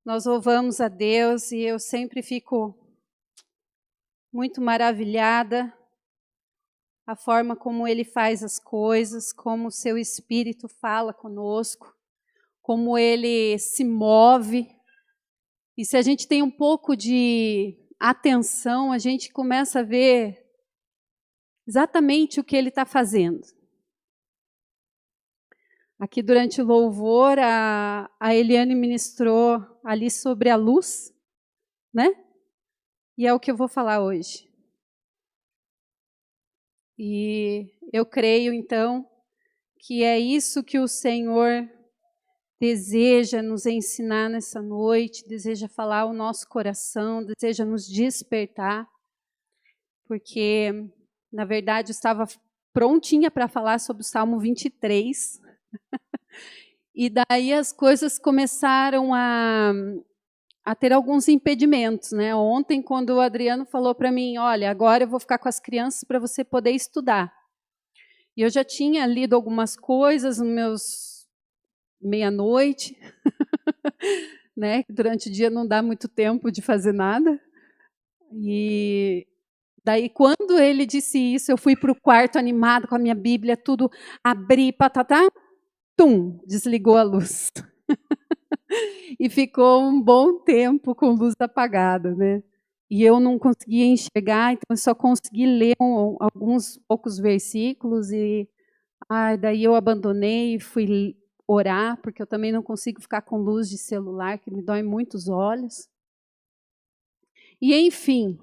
Nós louvamos a Deus e eu sempre fico muito maravilhada a forma como Ele faz as coisas, como o Seu Espírito fala conosco, como Ele se move. E se a gente tem um pouco de atenção, a gente começa a ver exatamente o que Ele está fazendo. Aqui durante o louvor, a Eliane ministrou ali sobre a luz, né? E é o que eu vou falar hoje. E eu creio, então, que é isso que o Senhor deseja nos ensinar nessa noite, deseja falar ao nosso coração, deseja nos despertar, porque, na verdade, eu estava prontinha para falar sobre o Salmo 23, e daí as coisas começaram a ter alguns impedimentos, né? Ontem, quando o Adriano falou para mim, olha, agora eu vou ficar com as crianças para você poder estudar. E eu já tinha lido algumas coisas nos meus meia-noite, né? Durante o dia não dá muito tempo de fazer nada. E daí, quando ele disse isso, eu fui para o quarto animado com a minha Bíblia, tudo, abri, patatá, tum, desligou a luz. E ficou um bom tempo com luz apagada, né? E eu não conseguia enxergar, então eu só consegui ler alguns poucos versículos e daí eu abandonei e fui orar, porque eu também não consigo ficar com luz de celular, que me dói muito os olhos. E, enfim,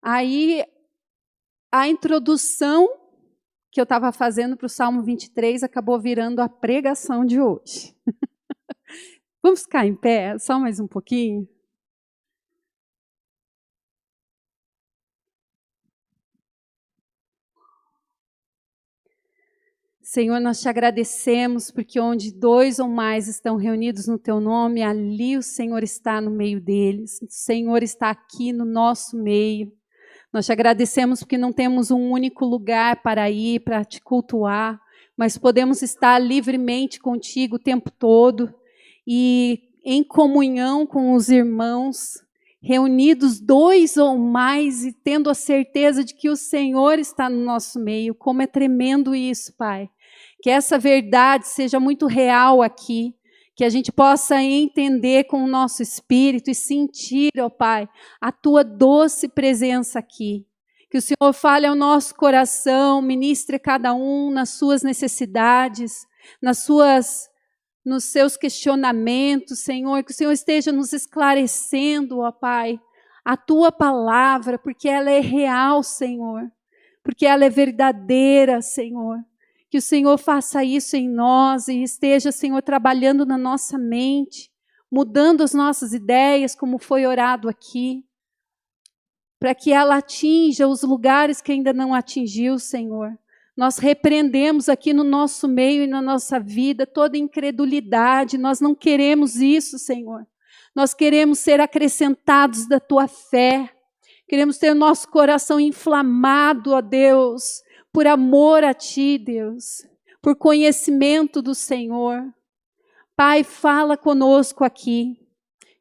aí a introdução que eu estava fazendo para o Salmo 23 acabou virando a pregação de hoje. Vamos ficar em pé, só mais um pouquinho? Senhor, nós te agradecemos, porque onde 2 ou mais estão reunidos no teu nome, ali o Senhor está no meio deles. O Senhor está aqui no nosso meio. Nós te agradecemos porque não temos um único lugar para ir, para te cultuar, mas podemos estar livremente contigo o tempo todo e em comunhão com os irmãos, reunidos 2 ou mais e tendo a certeza de que o Senhor está no nosso meio. Como é tremendo isso, Pai. Que essa verdade seja muito real aqui, que a gente possa entender com o nosso espírito e sentir, ó Pai, a Tua doce presença aqui. Que o Senhor fale ao nosso coração, ministre cada um nas suas necessidades, nos seus questionamentos, Senhor, que o Senhor esteja nos esclarecendo, ó Pai, a Tua palavra, porque ela é real, Senhor, porque ela é verdadeira, Senhor. Que o Senhor faça isso em nós e esteja, Senhor, trabalhando na nossa mente, mudando as nossas ideias, como foi orado aqui, para que ela atinja os lugares que ainda não atingiu, Senhor. Nós repreendemos aqui no nosso meio e na nossa vida toda incredulidade, nós não queremos isso, Senhor. Nós queremos ser acrescentados da Tua fé, queremos ter o nosso coração inflamado, ó Deus, por amor a Ti, Deus, por conhecimento do Senhor. Pai, fala conosco aqui.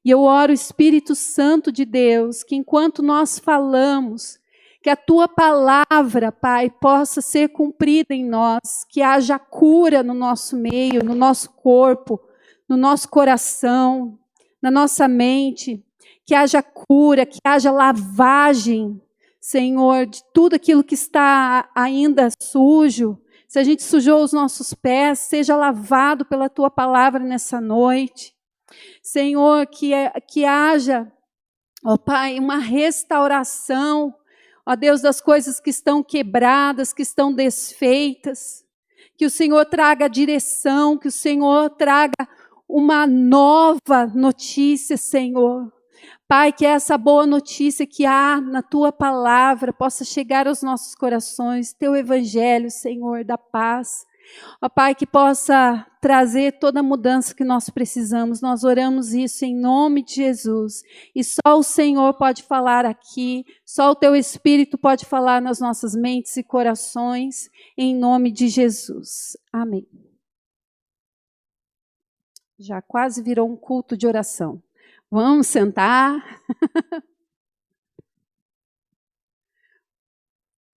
E eu oro, Espírito Santo de Deus, que enquanto nós falamos, que a Tua palavra, Pai, possa ser cumprida em nós, que haja cura no nosso meio, no nosso corpo, no nosso coração, na nossa mente, que haja cura, que haja lavagem, Senhor, de tudo aquilo que está ainda sujo. Se a gente sujou os nossos pés, seja lavado pela Tua palavra nessa noite. Senhor, que haja, ó Pai, uma restauração, ó Deus, das coisas que estão quebradas, que estão desfeitas. Que o Senhor traga direção, que o Senhor traga uma nova notícia, Senhor. Pai, que essa boa notícia que há na Tua palavra possa chegar aos nossos corações, Teu evangelho, Senhor, da paz. Ó Pai, que possa trazer toda a mudança que nós precisamos. Nós oramos isso em nome de Jesus. E só o Senhor pode falar aqui, só o Teu Espírito pode falar nas nossas mentes e corações, em nome de Jesus. Amém. Já quase virou um culto de oração. Vamos sentar.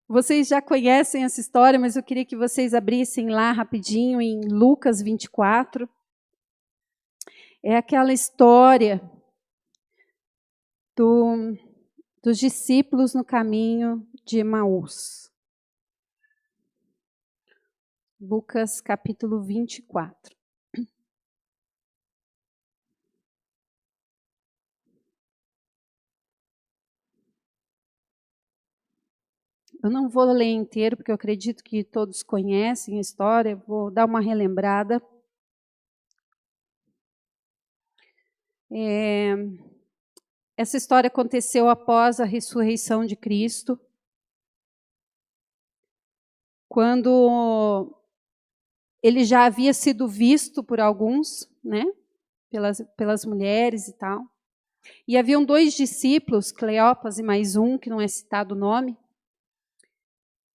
Vocês já conhecem essa história, mas eu queria que vocês abrissem lá rapidinho em Lucas 24. É aquela história dos discípulos no caminho de Emaús. Lucas capítulo 24. Eu não vou ler inteiro, porque eu acredito que todos conhecem a história, vou dar uma relembrada. Essa história aconteceu após a ressurreição de Cristo, quando ele já havia sido visto por alguns, né, pelas mulheres e tal. E haviam 2 discípulos, Cleopas e mais um, que não é citado o nome,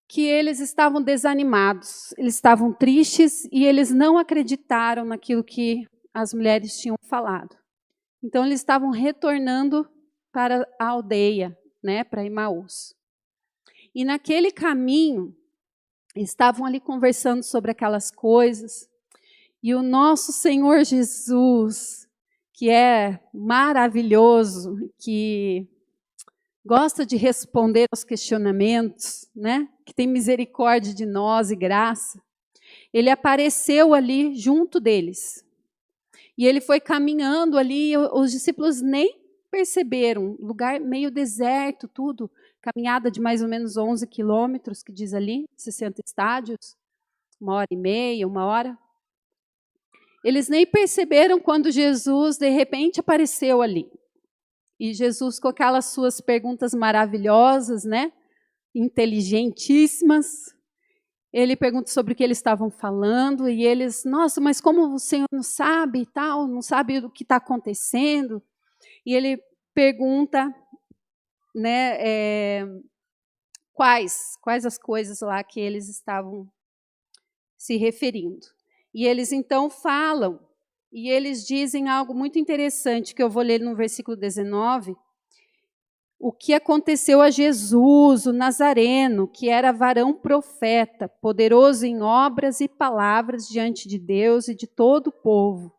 que eles estavam desanimados, eles estavam tristes e eles não acreditaram naquilo que as mulheres tinham falado. Então, eles estavam retornando para a aldeia, né, para Emaús. E naquele caminho, estavam ali conversando sobre aquelas coisas, e o nosso Senhor Jesus, que é maravilhoso, que gosta de responder aos questionamentos, né, que tem misericórdia de nós e graça, ele apareceu ali junto deles. E ele foi caminhando ali, os discípulos nem perceberam, lugar meio deserto, tudo, caminhada de mais ou menos 11 quilômetros, que diz ali, 60 estádios, 1h30, 1 hora. Eles nem perceberam quando Jesus, de repente, apareceu ali. E Jesus, com aquelas suas perguntas maravilhosas, né, inteligentíssimas, ele pergunta sobre o que eles estavam falando, e eles, nossa, mas como o Senhor não sabe e tal, não sabe o que está acontecendo? E ele pergunta, né, quais as coisas lá que eles estavam se referindo. E eles então falam, e eles dizem algo muito interessante, que eu vou ler no versículo 19, o que aconteceu a Jesus, o Nazareno, que era varão profeta, poderoso em obras e palavras diante de Deus e de todo o povo.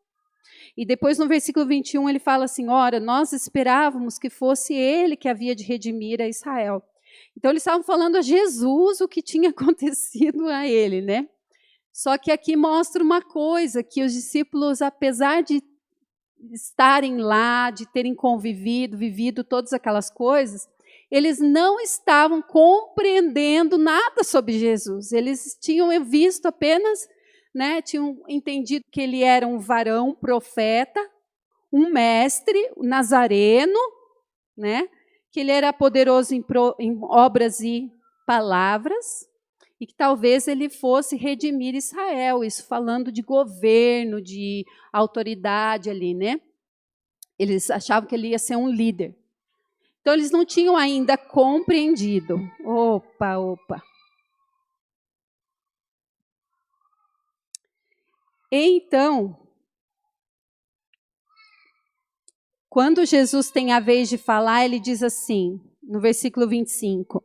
E depois no versículo 21 ele fala assim, ora, nós esperávamos que fosse ele que havia de redimir a Israel. Então eles estavam falando a Jesus o que tinha acontecido a ele, né? Só que aqui mostra uma coisa, que os discípulos, apesar de estarem lá, de terem convivido, vivido todas aquelas coisas, eles não estavam compreendendo nada sobre Jesus. Eles tinham visto apenas, né, tinham entendido que ele era um varão profeta, um mestre, um nazareno, né, que ele era poderoso em obras e palavras, e que talvez ele fosse redimir Israel, isso falando de governo, de autoridade ali, né? Eles achavam que ele ia ser um líder. Então, eles não tinham ainda compreendido. Opa. Então, quando Jesus tem a vez de falar, ele diz assim, no versículo 25,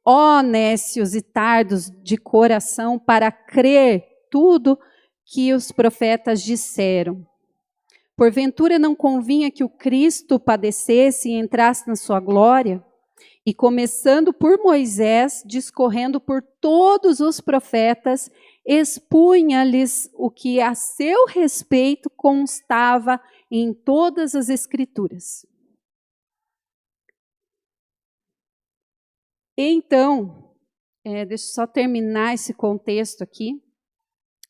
ó nécios e tardos de coração para crer tudo que os profetas disseram. Porventura não convinha que o Cristo padecesse e entrasse na sua glória? E começando por Moisés, discorrendo por todos os profetas, expunha-lhes o que a seu respeito constava em todas as Escrituras. Então, deixa eu só terminar esse contexto aqui.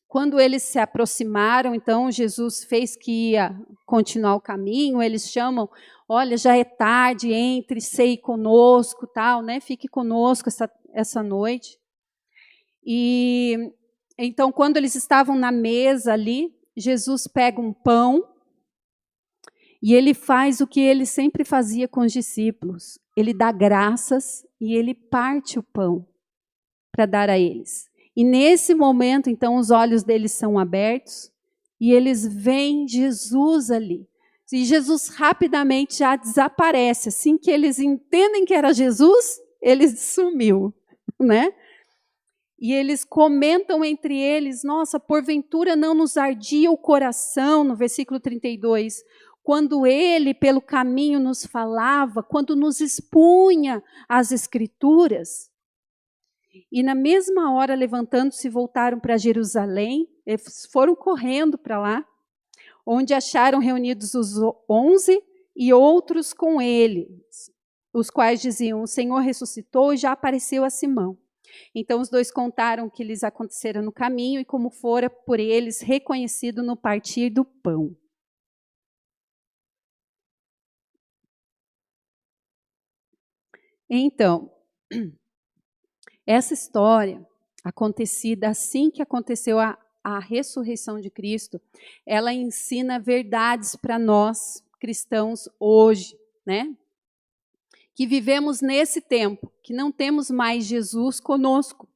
Quando eles se aproximaram, então, Jesus fez que ia continuar o caminho, eles chamam, olha, já é tarde, entre, ceie conosco, tal, né? Fique conosco essa noite. E então, quando eles estavam na mesa ali, Jesus pega um pão e ele faz o que ele sempre fazia com os discípulos. Ele dá graças e ele parte o pão para dar a eles. E nesse momento, então, os olhos deles são abertos E eles veem Jesus ali. E Jesus rapidamente já desaparece. Assim que eles entendem que era Jesus, ele sumiu, né? E eles comentam entre eles, nossa, porventura não nos ardia o coração, no versículo 32, quando ele pelo caminho nos falava, quando nos expunha as Escrituras. E na mesma hora, levantando-se, voltaram para Jerusalém, eles foram correndo para lá, onde acharam reunidos os 11 e outros com eles, os quais diziam, o Senhor ressuscitou e já apareceu a Simão. Então os dois contaram o que lhes acontecera no caminho e como fora por eles reconhecido no partir do pão. Então, essa história, acontecida assim que aconteceu a ressurreição de Cristo, ela ensina verdades para nós, cristãos, hoje, né? Que vivemos nesse tempo, que não temos mais Jesus conosco,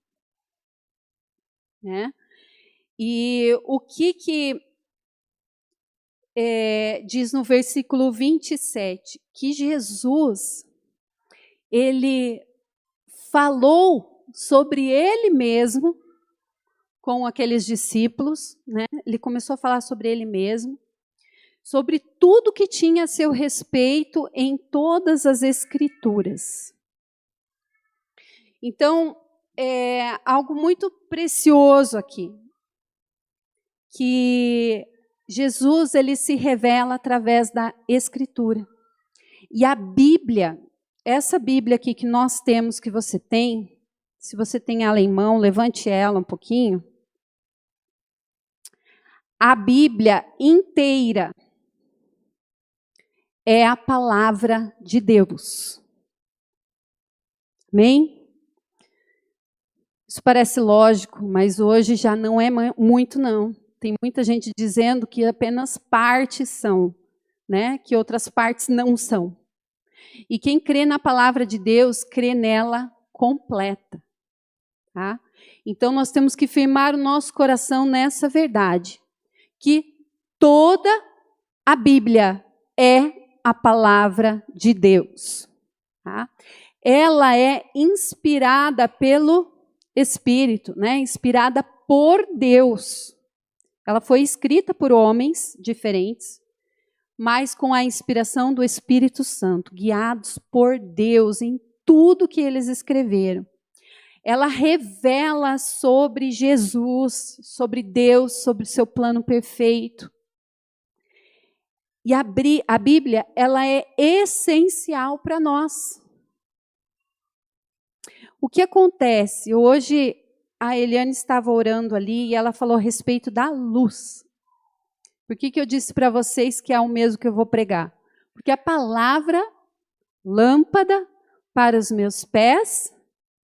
né? E o que diz no versículo 27? Que Jesus, ele falou sobre ele mesmo com aqueles discípulos, né? Ele começou a falar sobre ele mesmo, sobre tudo que tinha a seu respeito em todas as Escrituras. Então, é algo muito precioso aqui, que Jesus ele se revela através da Escritura. E a Bíblia, essa Bíblia aqui que nós temos, que você tem, se você tem ela em mão, levante ela um pouquinho. A Bíblia inteira é a palavra de Deus. Amém? Isso parece lógico, mas hoje já não é muito, não. Tem muita gente dizendo que apenas partes são, né? Que outras partes não são. E quem crê na palavra de Deus, crê nela completa. Tá? Então, nós temos que firmar o nosso coração nessa verdade, que toda a Bíblia é a palavra de Deus. Tá? Ela é inspirada pelo Espírito, né? Inspirada por Deus. Ela foi escrita por homens diferentes, mas com a inspiração do Espírito Santo, guiados por Deus em tudo que eles escreveram. Ela revela sobre Jesus, sobre Deus, sobre o seu plano perfeito. E a Bíblia, ela é essencial para nós. O que acontece? Hoje, a Eliane estava orando ali e ela falou a respeito da luz. Por que eu disse para vocês que é o mesmo que eu vou pregar? Porque a palavra, lâmpada para os meus pés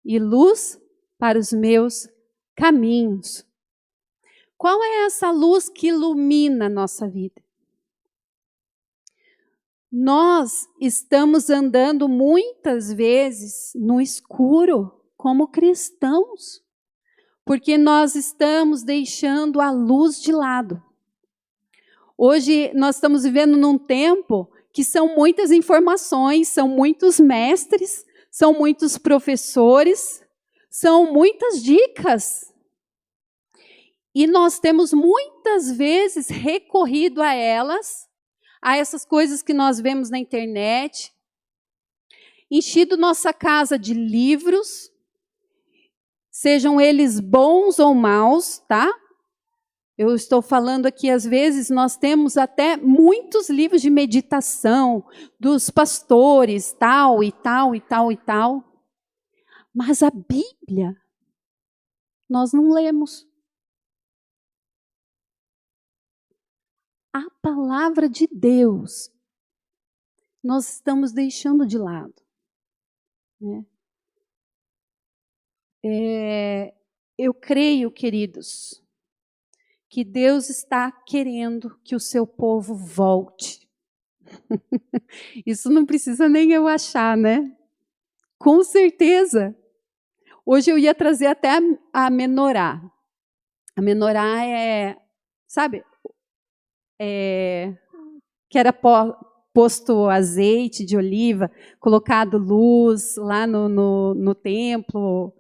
e luz para os meus caminhos. Qual é essa luz que ilumina a nossa vida? Nós estamos andando muitas vezes no escuro como cristãos, porque nós estamos deixando a luz de lado. Hoje nós estamos vivendo num tempo que são muitas informações, são muitos mestres, são muitos professores, são muitas dicas. E nós temos muitas vezes recorrido a elas, a essas coisas que nós vemos na internet, enchido nossa casa de livros, sejam eles bons ou maus, tá? Eu estou falando aqui, às vezes, nós temos até muitos livros de meditação, dos pastores, tal e tal e tal e tal. Mas a Bíblia, nós não lemos. A palavra de Deus, nós estamos deixando de lado. Né? Eu creio, queridos, que Deus está querendo que o seu povo volte. Isso não precisa nem eu achar, né? Com certeza. Hoje eu ia trazer até a menorá. A menorá é, sabe, que era posto azeite de oliva, colocado luz lá no templo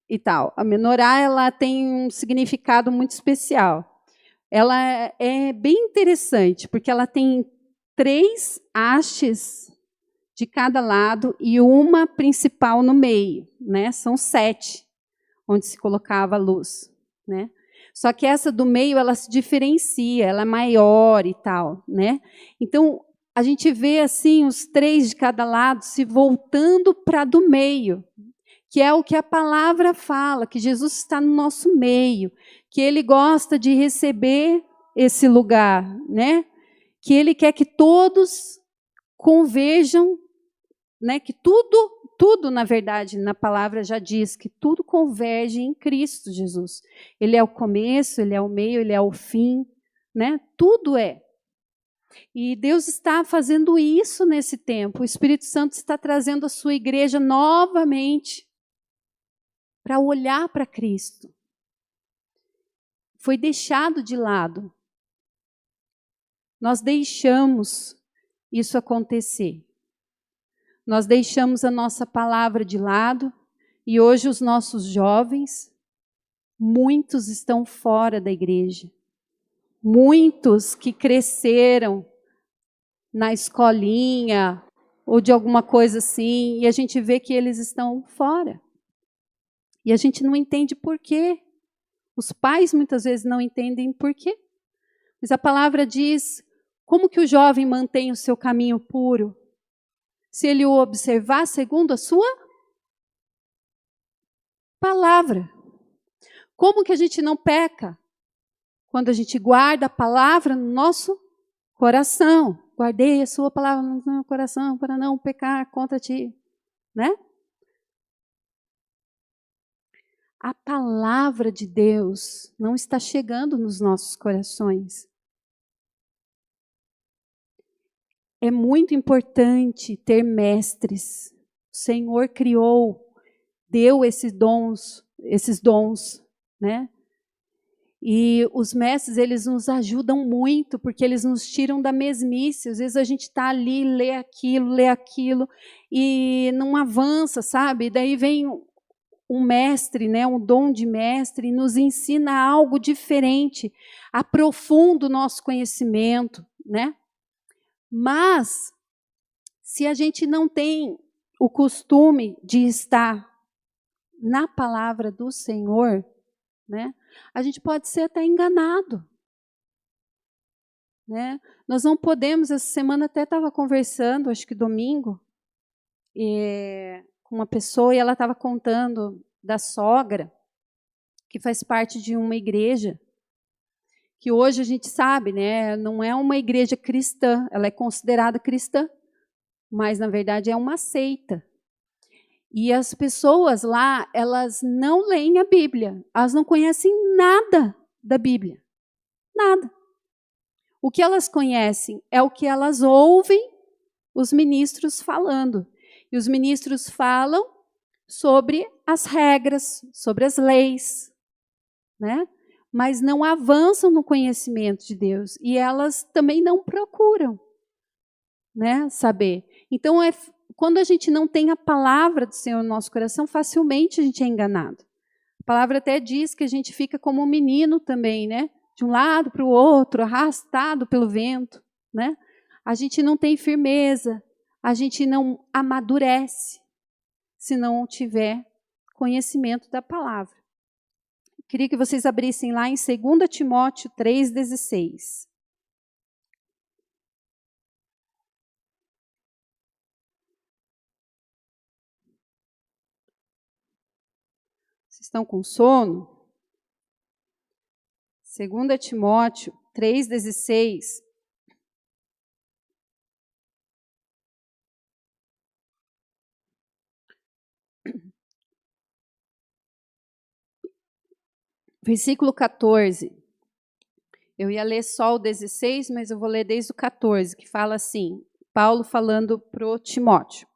e tal. A menorá, ela tem um significado muito especial. Ela é bem interessante, porque ela tem 3 hastes de cada lado e uma principal no meio, né? São 7, onde se colocava a luz, né? Só que essa do meio, ela se diferencia, ela é maior e tal, né? Então, a gente vê assim os 3 de cada lado se voltando para a do meio, que é o que a palavra fala, que Jesus está no nosso meio, que ele gosta de receber esse lugar, né? Que ele quer que todos converjam, né? Que tudo, na verdade, na palavra já diz que tudo converge em Cristo Jesus. Ele é o começo, ele é o meio, ele é o fim, né? Tudo é. E Deus está fazendo isso nesse tempo. O Espírito Santo está trazendo a sua igreja novamente para olhar para Cristo. Foi deixado de lado. Nós deixamos isso acontecer. Nós deixamos a nossa palavra de lado e hoje os nossos jovens, muitos estão fora da igreja. Muitos que cresceram na escolinha ou de alguma coisa assim, e a gente vê que eles estão fora. E a gente não entende por quê. Os pais muitas vezes não entendem por quê. Mas a palavra diz, como que o jovem mantém o seu caminho puro? Se ele o observar segundo a sua palavra. Como que a gente não peca? Quando a gente guarda a palavra no nosso coração. Guardei a sua palavra no meu coração para não pecar contra ti, né? A palavra de Deus não está chegando nos nossos corações. É muito importante ter mestres. O Senhor criou, deu esses dons, né? E os mestres, eles nos ajudam muito, porque eles nos tiram da mesmice. Às vezes a gente está ali, lê aquilo, e não avança, sabe? E daí vem um mestre, né, um dom de mestre, e nos ensina algo diferente, aprofunda o nosso conhecimento, né? Mas, se a gente não tem o costume de estar na palavra do Senhor, né, a gente pode ser até enganado. Né? Nós não podemos, essa semana até estava conversando, acho que domingo, com uma pessoa, e ela estava contando da sogra, que faz parte de uma igreja, que hoje a gente sabe, né, não é uma igreja cristã, ela é considerada cristã, mas, na verdade, é uma seita. E as pessoas lá, elas não leem a Bíblia, elas não conhecem nada da Bíblia, nada. O que elas conhecem é o que elas ouvem os ministros falando. E os ministros falam sobre as regras, sobre as leis, né? Mas não avançam no conhecimento de Deus. E elas também não procuram, né, saber. Então, quando a gente não tem a palavra do Senhor no nosso coração, facilmente a gente é enganado. A palavra até diz que a gente fica como um menino também, né? De um lado para o outro, arrastado pelo vento, né? A gente não tem firmeza, a gente não amadurece se não tiver conhecimento da palavra. Queria que vocês abrissem lá em 2 Timóteo 3,16. Vocês estão com sono? 2 Timóteo 3,16. Versículo 14. Eu ia ler só o 16, mas eu vou ler desde o 14, que fala assim, Paulo falando para o Timóteo.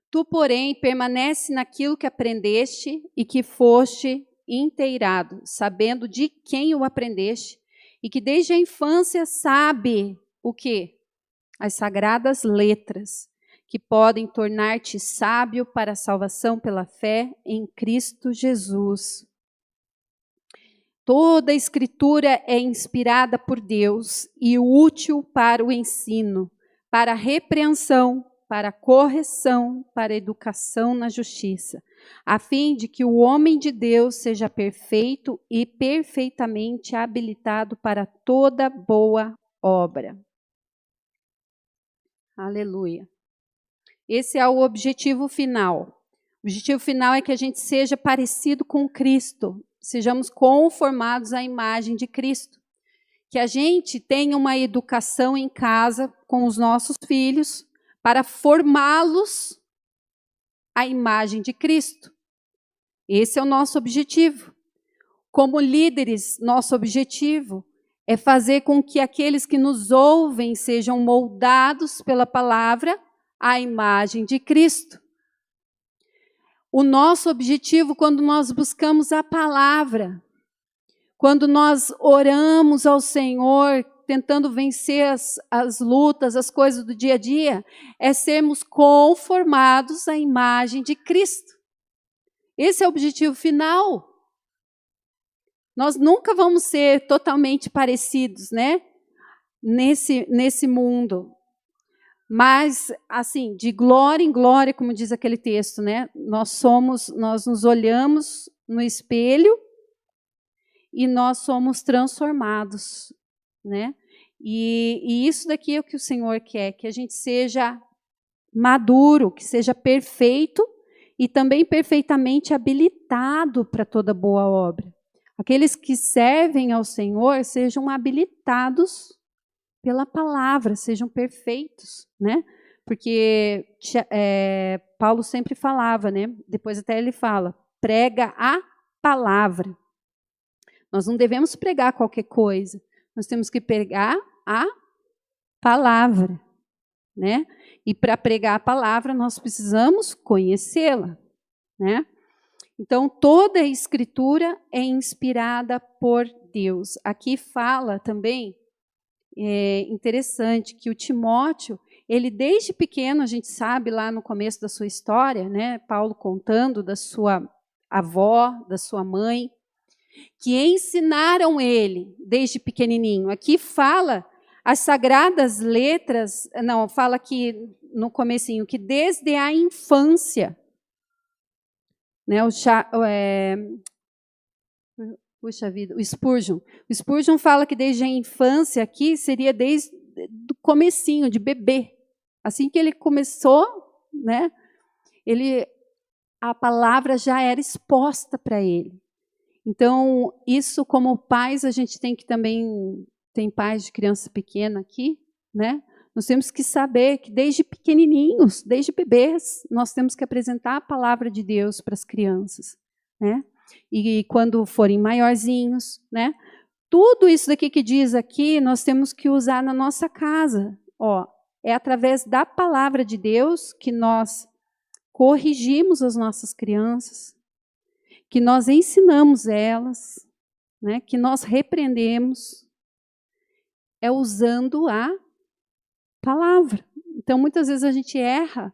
Tu, porém, permanece naquilo que aprendeste e que foste inteirado, sabendo de quem o aprendeste e que desde a infância sabe o quê? As sagradas letras, que podem tornar-te sábio para a salvação pela fé em Cristo Jesus. Toda a Escritura é inspirada por Deus e útil para o ensino, para a repreensão, para a correção, para a educação na justiça, a fim de que o homem de Deus seja perfeito e perfeitamente habilitado para toda boa obra. Aleluia. Esse é o objetivo final. O objetivo final é que a gente seja parecido com Cristo, sejamos conformados à imagem de Cristo. Que a gente tenha uma educação em casa com os nossos filhos para formá-los à imagem de Cristo. Esse é o nosso objetivo. Como líderes, nosso objetivo é fazer com que aqueles que nos ouvem sejam moldados pela palavra à imagem de Cristo. O nosso objetivo, quando nós buscamos a palavra, quando nós oramos ao Senhor, tentando vencer as lutas, as coisas do dia a dia, é sermos conformados à imagem de Cristo. Esse é o objetivo final. Nós nunca vamos ser totalmente parecidos, né? Nesse mundo. Mas, assim, de glória em glória, como diz aquele texto, né? Nós nos olhamos no espelho e nós somos transformados, né? E isso daqui é o que o Senhor quer, que a gente seja maduro, que seja perfeito e também perfeitamente habilitado para toda boa obra. Aqueles que servem ao Senhor sejam habilitados pela palavra, sejam perfeitos, né? Porque Paulo sempre falava, né? Depois até ele fala, prega a palavra. Nós não devemos pregar qualquer coisa, nós temos que pregar a palavra, né? E para pregar a palavra, nós precisamos conhecê-la, né? Então, toda a Escritura é inspirada por Deus. Aqui fala também, interessante, que o Timóteo, ele desde pequeno, a gente sabe lá no começo da sua história, né? Paulo contando da sua avó, da sua mãe, que ensinaram ele desde pequenininho. Aqui fala as sagradas letras, não, fala aqui no comecinho, que desde a infância, né, puxa vida, o Spurgeon fala que desde a infância aqui seria desde o comecinho, de bebê. Assim que ele começou, né, a palavra já era exposta para ele. Então, isso como pais, a gente tem que também, tem pais de criança pequena aqui, né? Nós temos que saber que desde pequenininhos, desde bebês, nós temos que apresentar a palavra de Deus para as crianças, né? E quando forem maiorzinhos, né? Tudo isso daqui que diz aqui, nós temos que usar na nossa casa. Ó, é através da palavra de Deus que nós corrigimos as nossas crianças, que nós ensinamos elas, né, que nós repreendemos, é usando a palavra. Então, muitas vezes a gente erra.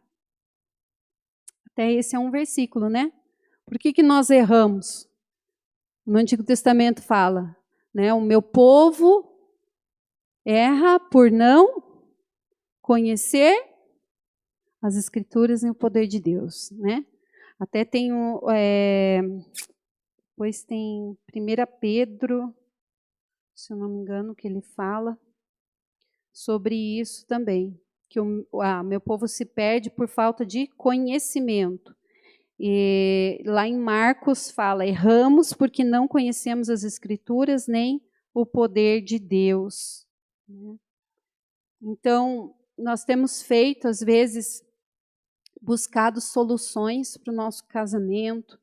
Até esse é um versículo, né? Por que nós erramos? No Antigo Testamento fala, né, o meu povo erra por não conhecer as Escrituras e o poder de Deus, né? Até tem depois tem 1 Pedro, se eu não me engano, que ele fala sobre isso também, que meu povo se perde por falta de conhecimento. E lá em Marcos fala, erramos porque não conhecemos as Escrituras nem o poder de Deus. Então, nós temos feito, às vezes, buscado soluções para o nosso casamento,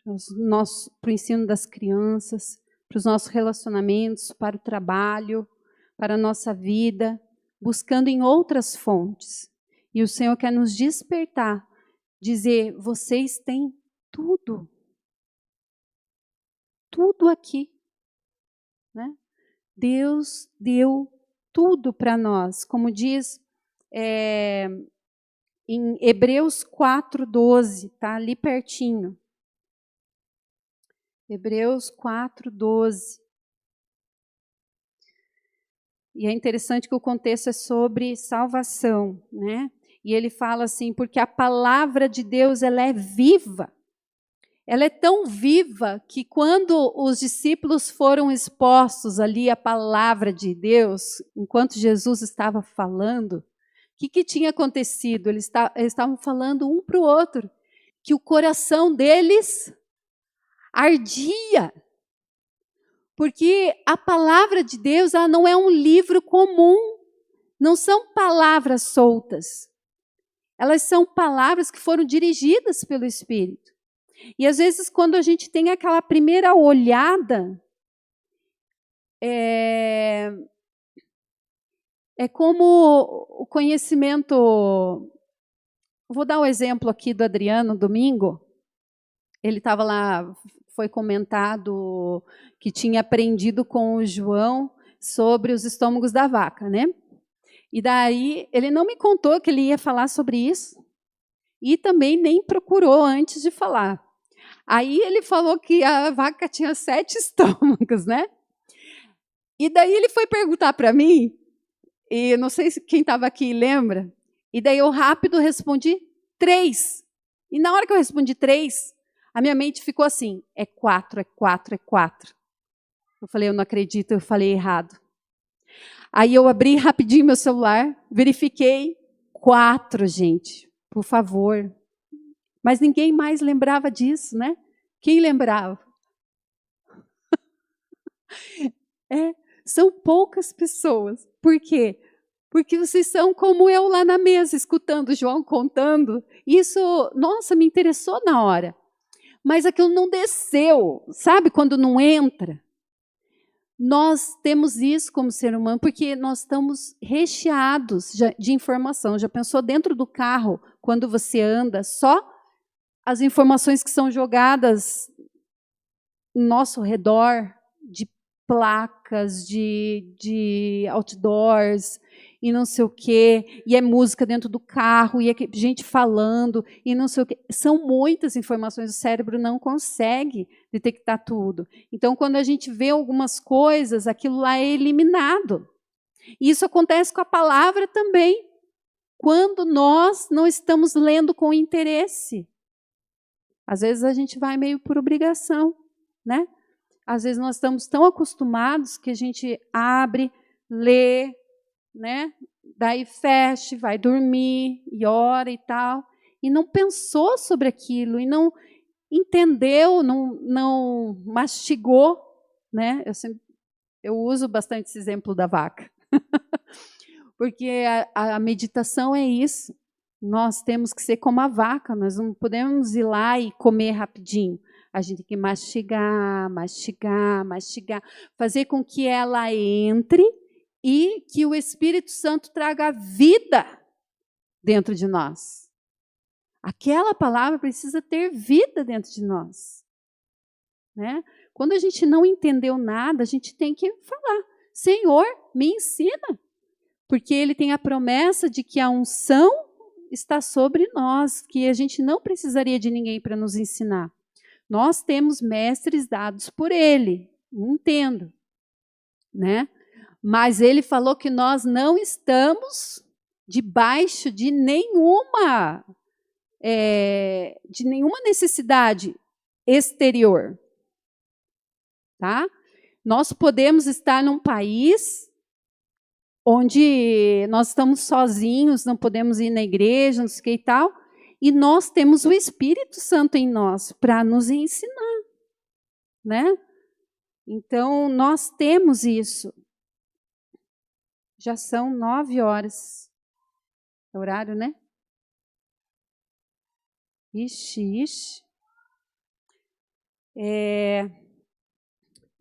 para o ensino das crianças, para os nossos relacionamentos, para o trabalho, para a nossa vida, buscando em outras fontes. E o Senhor quer nos despertar, dizer, vocês têm tudo. Tudo aqui. Né? Deus deu tudo para nós, como diz em Hebreus 4:12, está ali pertinho. Hebreus 4:12. E é interessante que o contexto é sobre salvação, né? E ele fala assim, porque a palavra de Deus, ela é viva. Ela é tão viva que quando os discípulos foram expostos ali à palavra de Deus, enquanto Jesus estava falando, o que tinha acontecido? Eles estavam falando um para o outro, que o coração deles ardia. Porque a palavra de Deus, ela não é um livro comum, não são palavras soltas. Elas são palavras que foram dirigidas pelo Espírito. E às vezes, quando a gente tem aquela primeira olhada, é como o conhecimento. Vou dar o exemplo aqui do Adriano, domingo. Ele estava lá, foi comentado que tinha aprendido com o João sobre os estômagos da vaca, né? E daí, ele não me contou que ele ia falar sobre isso. E também nem procurou antes de falar. Aí ele falou que a vaca tinha 7 estômagos, né? E daí ele foi perguntar para mim, e não sei se quem estava aqui lembra, e daí eu rápido respondi 3. E na hora que eu respondi 3, a minha mente ficou assim, é 4, é 4, é 4. Eu falei, eu não acredito, eu falei errado. Aí eu abri rapidinho meu celular, verifiquei 4, gente, por favor. Mas ninguém mais lembrava disso, né? Quem lembrava? São poucas pessoas. Por quê? Porque vocês são como eu lá na mesa, escutando o João contando. Isso, nossa, me interessou na hora. Mas aquilo não desceu. Sabe quando não entra? Nós temos isso como ser humano, porque nós estamos recheados de informação. Já pensou dentro do carro, quando você anda, só as informações que são jogadas no nosso redor, de placas, de outdoors, e não sei o quê, e é música dentro do carro, e é gente falando, e não sei o quê. São muitas informações, o cérebro não consegue detectar tudo. Então, quando a gente vê algumas coisas, aquilo lá é eliminado. E isso acontece com a palavra também, quando nós não estamos lendo com interesse. Às vezes a gente vai meio por obrigação, né? Às vezes nós estamos tão acostumados que a gente abre, lê, né? Daí fecha, vai dormir, e ora e tal, e não pensou sobre aquilo, e não entendeu, não mastigou, né? Eu uso bastante esse exemplo da vaca, porque a meditação é isso. Nós temos que ser como a vaca, nós não podemos ir lá e comer rapidinho. A gente tem que mastigar, mastigar, mastigar, fazer com que ela entre e que o Espírito Santo traga vida dentro de nós. Aquela palavra precisa ter vida dentro de nós, né? Quando a gente não entendeu nada, a gente tem que falar, Senhor, me ensina, porque Ele tem a promessa de que a unção está sobre nós, que a gente não precisaria de ninguém para nos ensinar. Nós temos mestres dados por Ele, entendo, né? Mas Ele falou que nós não estamos debaixo de nenhuma necessidade exterior, tá? Nós podemos estar num país onde nós estamos sozinhos, não podemos ir na igreja, não sei o que e tal, e nós temos o Espírito Santo em nós para nos ensinar, né? Então, nós temos isso. Já são 9 horas. É horário, né? Ixi.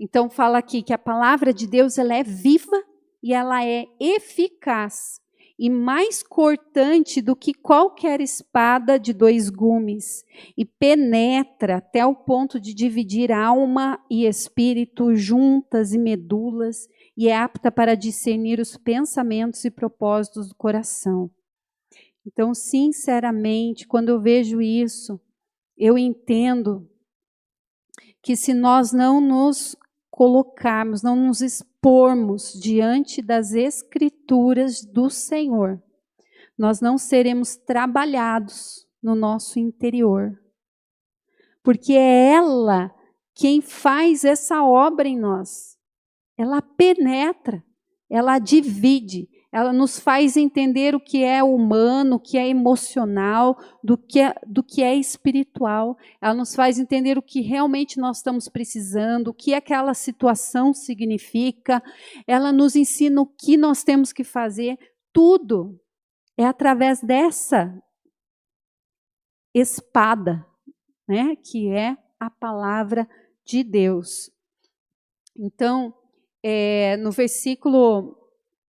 Então, fala aqui que a palavra de Deus ela é viva e ela é eficaz e mais cortante do que qualquer espada de 2 gumes e penetra até o ponto de dividir alma e espírito, juntas e medulas, e é apta para discernir os pensamentos e propósitos do coração. Então, sinceramente, quando eu vejo isso, eu entendo que se nós não nos colocarmos, não nos expormos diante das Escrituras do Senhor, nós não seremos trabalhados no nosso interior. Porque é ela quem faz essa obra em nós. Ela penetra, ela divide, ela nos faz entender o que é humano, o que é emocional, do que é espiritual. Ela nos faz entender o que realmente nós estamos precisando, o que aquela situação significa. Ela nos ensina o que nós temos que fazer. Tudo é através dessa espada, né, que é a palavra de Deus. Então, no versículo,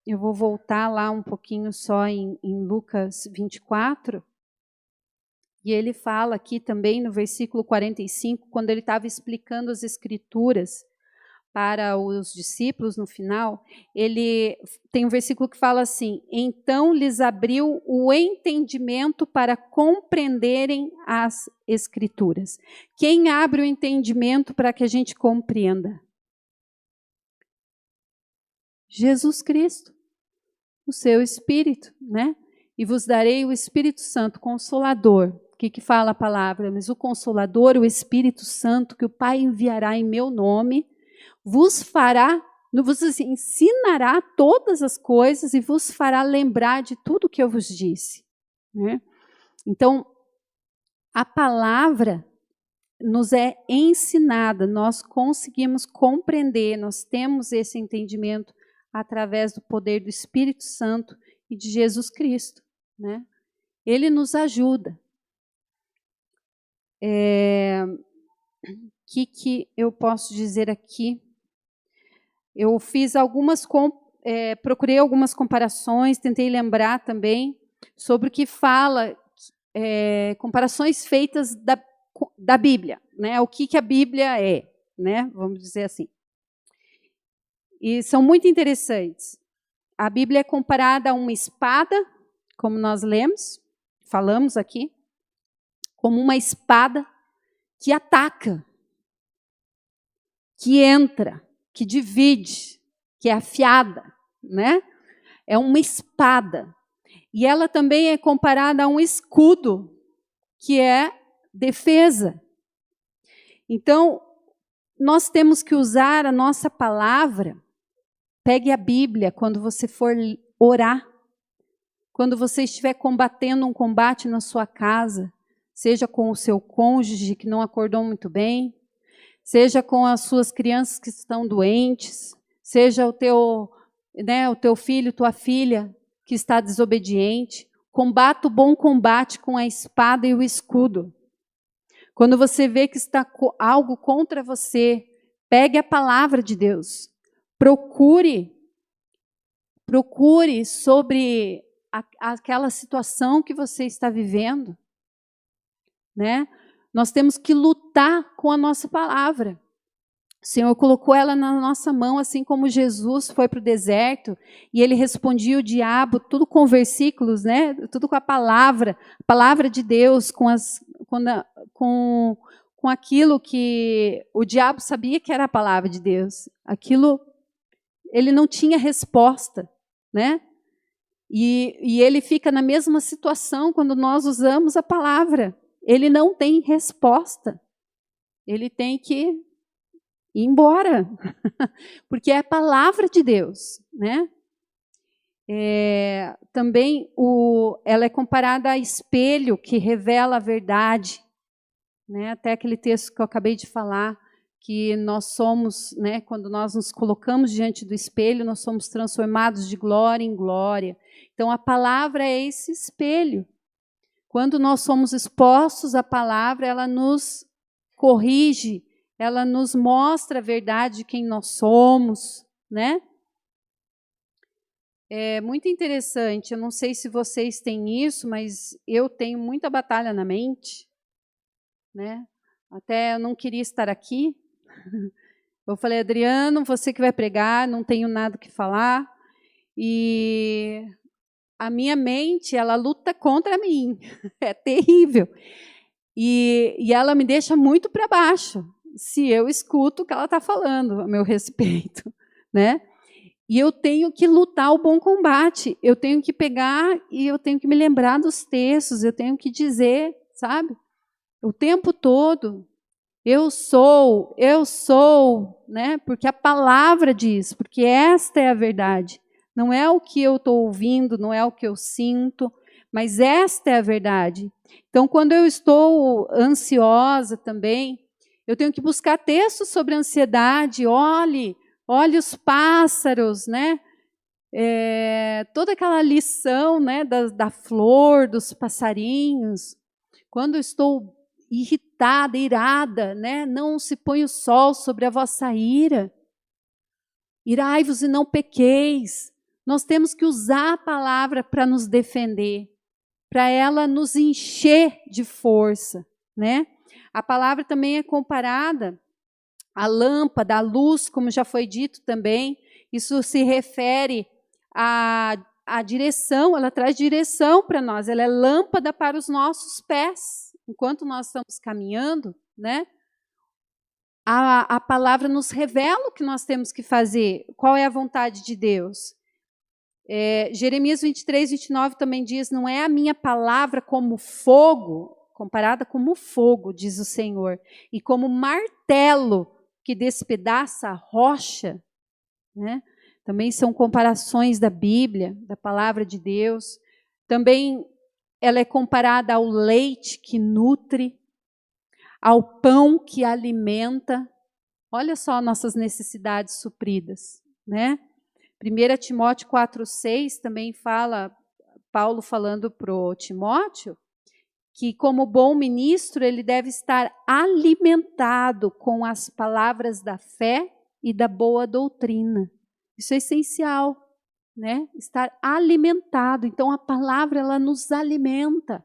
eu vou voltar lá um pouquinho só em Lucas 24, e ele fala aqui também no versículo 45, quando ele estava explicando as Escrituras para os discípulos no final, ele tem um versículo que fala assim: então lhes abriu o entendimento para compreenderem as Escrituras. Quem abre o entendimento para que a gente compreenda? Jesus Cristo, o seu Espírito, né? E vos darei o Espírito Santo, Consolador. O que fala a palavra? Mas o Consolador, o Espírito Santo, que o Pai enviará em meu nome, vos ensinará todas as coisas e vos fará lembrar de tudo que eu vos disse. Né? Então, a palavra nos é ensinada, nós conseguimos compreender, nós temos esse entendimento através do poder do Espírito Santo e de Jesus Cristo. Né? Ele nos ajuda. Que eu posso dizer aqui? Eu fiz procurei algumas comparações, tentei lembrar também sobre o que fala, comparações feitas da Bíblia, né? O que a Bíblia é, né? Vamos dizer assim. E são muito interessantes. A Bíblia é comparada a uma espada, como nós falamos aqui, como uma espada que ataca, que entra, que divide, que é afiada, né? É uma espada. E ela também é comparada a um escudo, que é defesa. Então, nós temos que usar a nossa palavra. Pegue a Bíblia quando você for orar, quando você estiver combatendo um combate na sua casa, seja com o seu cônjuge que não acordou muito bem, seja com as suas crianças que estão doentes, seja o teu filho, tua filha que está desobediente. Combata o bom combate com a espada e o escudo. Quando você vê que está algo contra você, pegue a palavra de Deus. Procure sobre aquela situação que você está vivendo. Né? Nós temos que lutar com a nossa palavra. O Senhor colocou ela na nossa mão, assim como Jesus foi para o deserto e ele respondia o diabo, tudo com versículos, né? Tudo com a palavra de Deus, com aquilo que o diabo sabia que era a palavra de Deus. Aquilo, ele não tinha resposta, né? E ele fica na mesma situação quando nós usamos a palavra. Ele não tem resposta. Ele tem que ir embora, porque é a palavra de Deus, né? Também ela é comparada a espelho que revela a verdade, né? Até aquele texto que eu acabei de falar, que nós somos, né? Quando nós nos colocamos diante do espelho, nós somos transformados de glória em glória. Então a palavra é esse espelho. Quando nós somos expostos à palavra, ela nos corrige, ela nos mostra a verdade de quem nós somos, né? É muito interessante, eu não sei se vocês têm isso, mas eu tenho muita batalha na mente, né? Até eu não queria estar aqui, Eu falei, Adriano, você que vai pregar, não tenho nada que falar. E a minha mente, ela luta contra mim. É terrível. E ela me deixa muito para baixo, se eu escuto o que ela está falando a meu respeito, né? E eu tenho que lutar o bom combate. Eu tenho que pegar e eu tenho que me lembrar dos textos. Eu tenho que dizer, sabe? O tempo todo. Eu sou, né? Porque a palavra diz, porque esta é a verdade. Não é o que eu estou ouvindo, não é o que eu sinto, mas esta é a verdade. Então, quando eu estou ansiosa também, eu tenho que buscar textos sobre ansiedade. Olhe os pássaros, né? Toda aquela lição, né, da flor, dos passarinhos. Quando eu estou irritada, irada, né? Não se põe o sol sobre a vossa ira. Irai-vos e não pequeis. Nós temos que usar a palavra para nos defender, para ela nos encher de força, né? A palavra também é comparada à lâmpada, à luz, como já foi dito também. Isso se refere à direção, ela traz direção para nós, ela é lâmpada para os nossos pés. Enquanto nós estamos caminhando, né? A palavra nos revela o que nós temos que fazer, qual é a vontade de Deus. Jeremias 23, 29 também diz, não é a minha palavra como fogo, comparada como fogo, diz o Senhor, e como martelo que despedaça a rocha, né? Também são comparações da Bíblia, da palavra de Deus. Também ela é comparada ao leite que nutre, ao pão que alimenta. Olha só nossas necessidades supridas, né? 1 Timóteo 4,6 também fala, Paulo falando para o Timóteo, que como bom ministro ele deve estar alimentado com as palavras da fé e da boa doutrina. Isso é essencial, né? Estar alimentado. Então a palavra ela nos alimenta.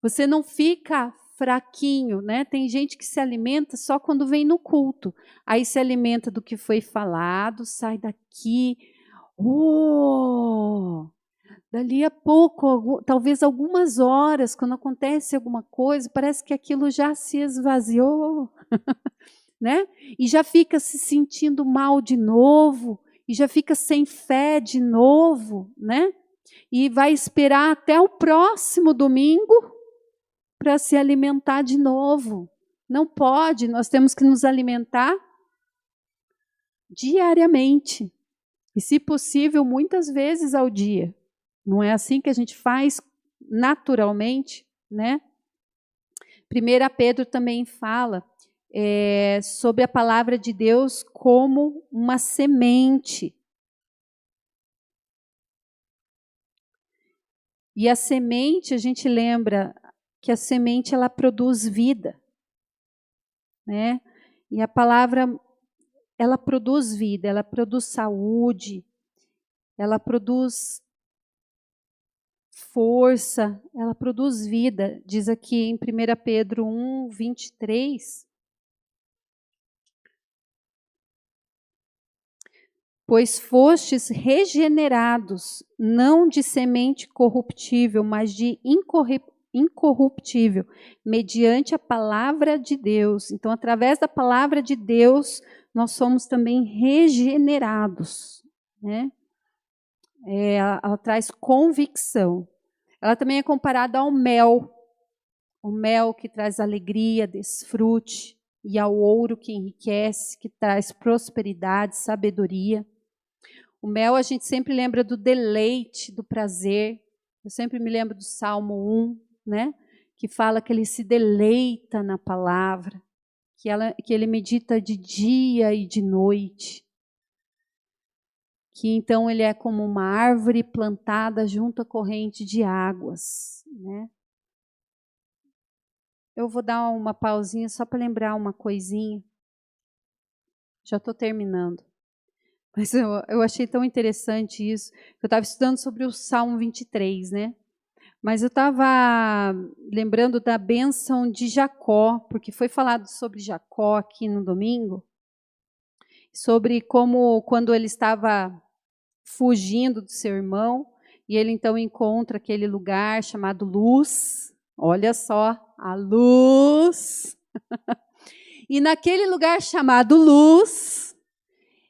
Você não fica fraquinho, né? Tem gente que se alimenta só quando vem no culto. Aí se alimenta do que foi falado, sai daqui. Dali a pouco, talvez algumas horas, quando acontece alguma coisa, parece que aquilo já se esvaziou, né? E já fica se sentindo mal de novo, e já fica sem fé de novo, né? E vai esperar até o próximo domingo para se alimentar de novo. Não pode, nós temos que nos alimentar diariamente. E, se possível, muitas vezes ao dia. Não é assim que a gente faz naturalmente, né? 1 Pedro também fala sobre a palavra de Deus como uma semente. E a semente, a gente lembra que a semente ela produz vida, né? E a palavra ela produz vida, ela produz saúde, ela produz força, ela produz vida. Diz aqui em 1 Pedro 1, 23. Pois fostes regenerados, não de semente corruptível, mas de incorruptível, mediante a palavra de Deus. Então, através da palavra de Deus, nós somos também regenerados, né? Ela traz convicção. Ela também é comparada ao mel. O mel que traz alegria, desfrute, e ao ouro que enriquece, que traz prosperidade, sabedoria. O mel a gente sempre lembra do deleite, do prazer. Eu sempre me lembro do Salmo 1, né? Que fala que ele se deleita na palavra, que ele medita de dia e de noite. Que então ele é como uma árvore plantada junto à corrente de águas, né? Eu vou dar uma pausinha só para lembrar uma coisinha. Já estou terminando. Mas eu achei tão interessante isso. Eu estava estudando sobre o Salmo 23, né? Mas eu estava lembrando da bênção de Jacó, porque foi falado sobre Jacó aqui no domingo. sobre como quando ele estava fugindo do seu irmão, e ele então encontra aquele lugar chamado Luz. Olha só, a luz. E naquele lugar chamado Luz,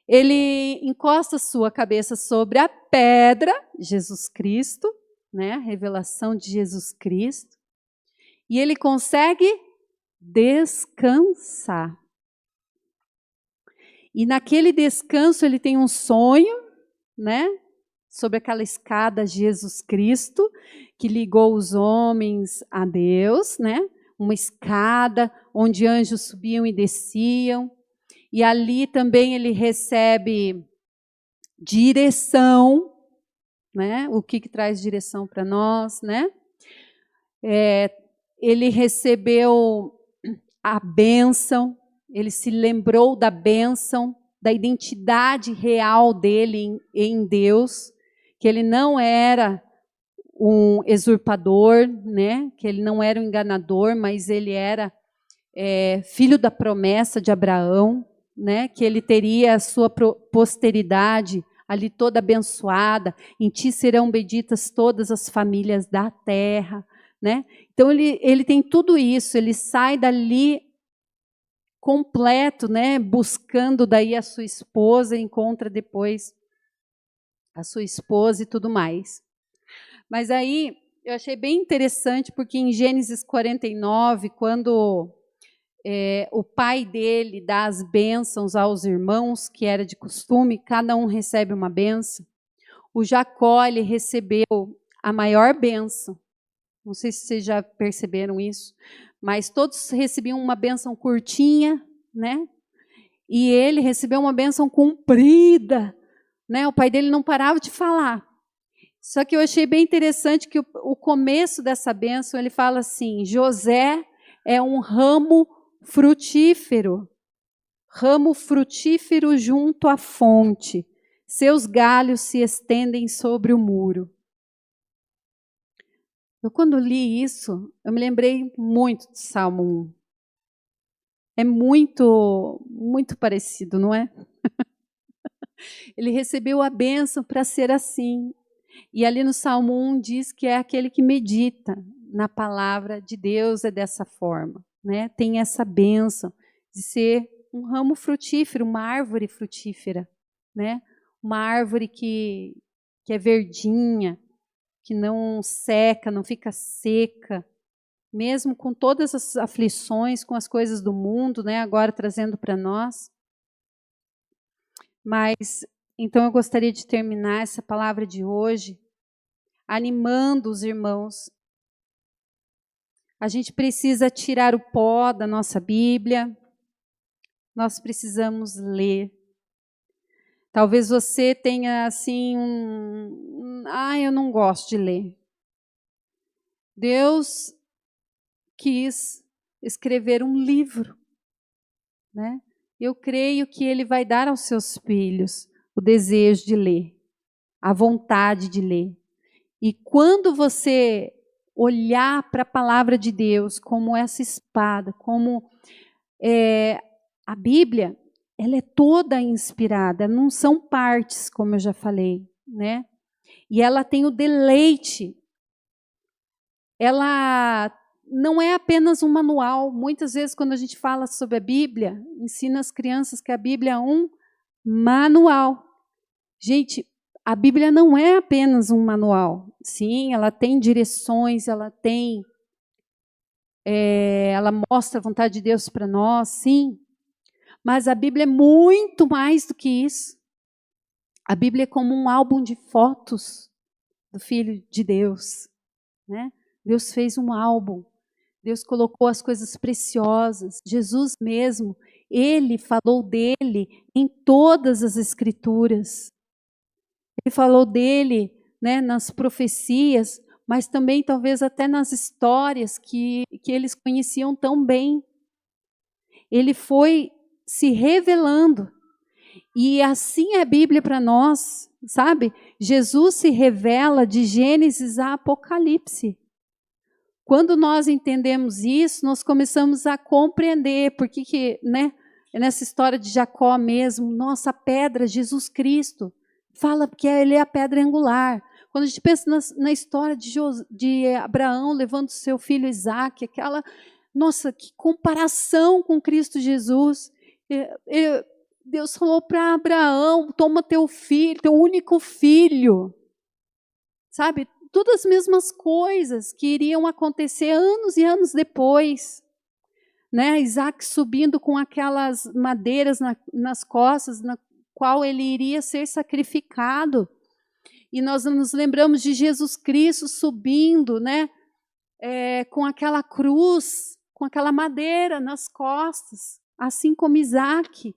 ele encosta sua cabeça sobre a pedra, Jesus Cristo, né? A revelação de Jesus Cristo, e ele consegue descansar. E naquele descanso ele tem um sonho, né? Sobre aquela escada Jesus Cristo, que ligou os homens a Deus, né? Uma escada onde anjos subiam e desciam. E ali também ele recebe direção, né? O que traz direção para nós, né? Ele recebeu a bênção, ele se lembrou da bênção, da identidade real dele em Deus, que ele não era um usurpador, né? Que ele não era um enganador, mas ele era filho da promessa de Abraão, né? Que ele teria a sua posteridade ali toda abençoada, em ti serão benditas todas as famílias da terra, né? Então ele tem tudo isso, ele sai dali completo, né? Buscando daí a sua esposa, encontra depois a sua esposa e tudo mais. Mas aí eu achei bem interessante, porque em Gênesis 49, quando o pai dele dá as bênçãos aos irmãos, que era de costume, cada um recebe uma bênção, o Jacó, ele recebeu a maior bênção. Não sei se vocês já perceberam isso, mas todos recebiam uma bênção curtinha, né? E ele recebeu uma bênção comprida, né? O pai dele não parava de falar. Só que eu achei bem interessante que o começo dessa bênção, ele fala assim: José é um ramo frutífero junto à fonte, seus galhos se estendem sobre o muro. Eu, quando li isso, eu me lembrei muito do Salmo 1. É muito, muito parecido, não é? Ele recebeu a bênção para ser assim. E ali no Salmo 1 diz que é aquele que medita na palavra de Deus, é dessa forma, né? Tem essa bênção de ser um ramo frutífero, uma árvore frutífera, né? Uma árvore que é verdinha, que não seca, não fica seca, mesmo com todas as aflições, com as coisas do mundo, né? Agora trazendo para nós. Mas, então, eu gostaria de terminar essa palavra de hoje animando os irmãos. A gente precisa tirar o pó da nossa Bíblia, nós precisamos ler. Talvez você tenha assim eu não gosto de ler. Deus quis escrever um livro, né? Eu creio que Ele vai dar aos seus filhos o desejo de ler, a vontade de ler. E quando você olhar para a palavra de Deus como essa espada, como a Bíblia, ela é toda inspirada, não são partes, como eu já falei, né? E ela tem o deleite. Ela não é apenas um manual. Muitas vezes, quando a gente fala sobre a Bíblia, ensina as crianças que a Bíblia é um manual. Gente, a Bíblia não é apenas um manual. Sim, ela tem direções, ela mostra a vontade de Deus para nós, sim. Mas a Bíblia é muito mais do que isso. A Bíblia é como um álbum de fotos do Filho de Deus, né? Deus fez um álbum. Deus colocou as coisas preciosas. Jesus mesmo, Ele falou dele em todas as Escrituras. Ele falou dele, né, nas profecias, mas também talvez até nas histórias que eles conheciam tão bem. Ele foi se revelando. E assim é a Bíblia para nós, sabe? Jesus se revela de Gênesis a Apocalipse. Quando nós entendemos isso, nós começamos a compreender porque que, né, nessa história de Jacó mesmo, nossa pedra, Jesus Cristo, fala que ele é a pedra angular. Quando a gente pensa na história de Abraão levando seu filho Isaque, nossa, que comparação com Cristo Jesus. Deus falou para Abraão, toma teu filho, teu único filho. Sabe? Todas as mesmas coisas que iriam acontecer anos e anos depois. Né? Isaac subindo com aquelas madeiras nas costas, na qual ele iria ser sacrificado. E nós nos lembramos de Jesus Cristo subindo, né? Com aquela cruz, com aquela madeira nas costas, assim como Isaac.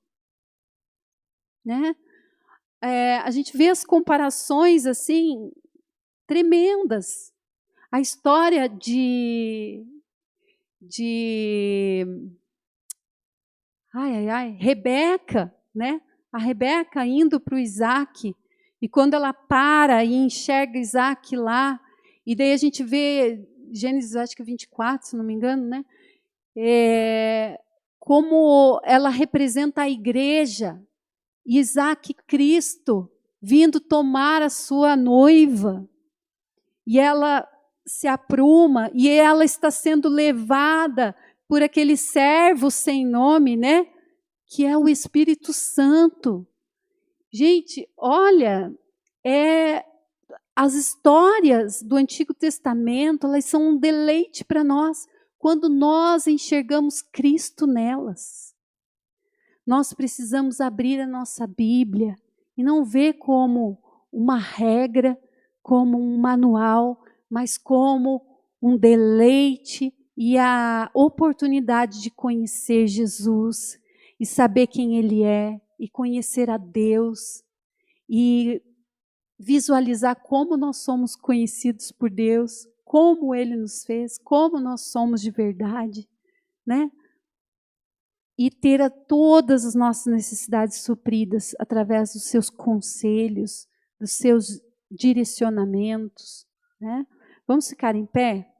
Né? A gente vê as comparações assim tremendas. A história de Rebeca, né? A Rebeca indo para o Isaac, e quando ela para e enxerga Isaac lá, e daí a gente vê Gênesis, acho que 24, se não me engano, né? Como ela representa a igreja, Isaac Cristo vindo tomar a sua noiva, e ela se apruma, e ela está sendo levada por aquele servo sem nome, né? Que é o Espírito Santo. Gente, olha, as histórias do Antigo Testamento, elas são um deleite para nós, quando nós enxergamos Cristo nelas. Nós precisamos abrir a nossa Bíblia e não ver como uma regra, como um manual, mas como um deleite e a oportunidade de conhecer Jesus e saber quem Ele é e conhecer a Deus e visualizar como nós somos conhecidos por Deus, como Ele nos fez, como nós somos de verdade, né? E ter todas as nossas necessidades supridas através dos seus conselhos, dos seus direcionamentos, né? Vamos ficar em pé?